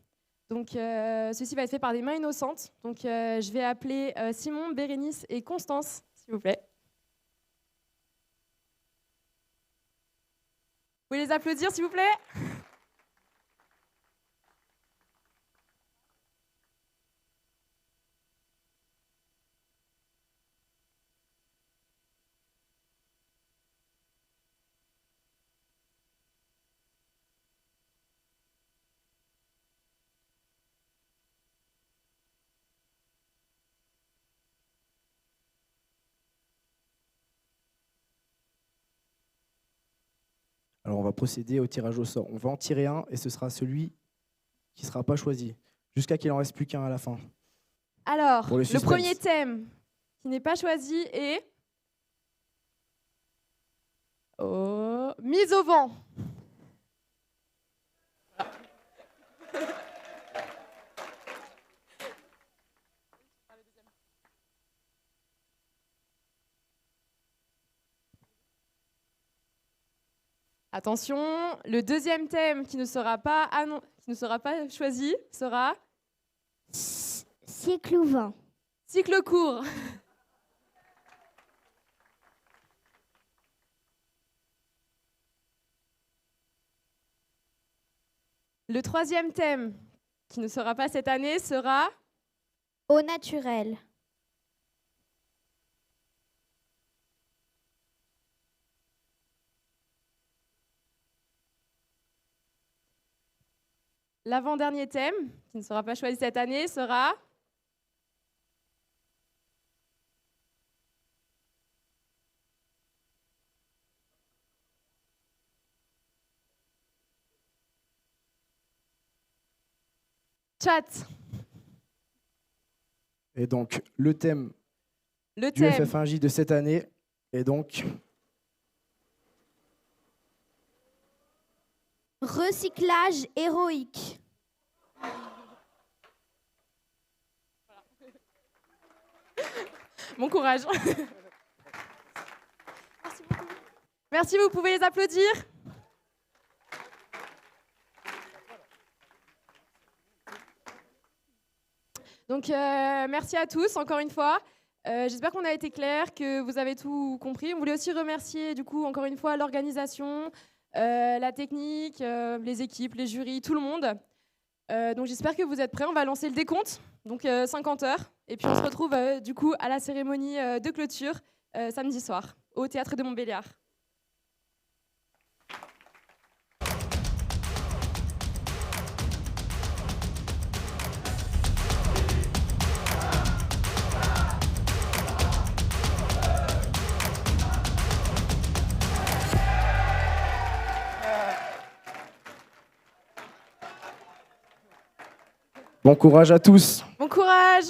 Donc ceci va être fait par des mains innocentes. Donc je vais appeler Simon, Bérénice et Constance, s'il vous plaît. Vous pouvez les applaudir, s'il vous plaît? Alors on va procéder au tirage au sort. On va en tirer un et ce sera celui qui ne sera pas choisi, jusqu'à qu'il n'en reste plus qu'un à la fin. Alors, Pour le le suspense. premier thème qui n'est pas choisi est mise au vent. Attention, le deuxième thème qui ne sera pas choisi sera cycle ou vent. cycle court. Le troisième thème qui ne sera pas cette année sera Au naturel. l'avant-dernier thème qui ne sera pas choisi cette année sera chat. Et donc, le thème Le du thème. FF1J de cette année est donc Recyclage héroïque. Bon courage. Merci beaucoup. Merci, vous pouvez les applaudir. Donc, merci à tous, encore une fois. J'espère qu'on a été clair, que vous avez tout compris. On voulait aussi remercier, du coup, encore une fois, l'organisation, la technique, les équipes, les jurys, tout le monde. Donc, j'espère que vous êtes prêts. On va lancer le décompte, donc 50 heures. Et puis, on se retrouve, du coup, à la cérémonie de clôture samedi soir, au Théâtre de Montbéliard. bon courage à tous. Bon courage!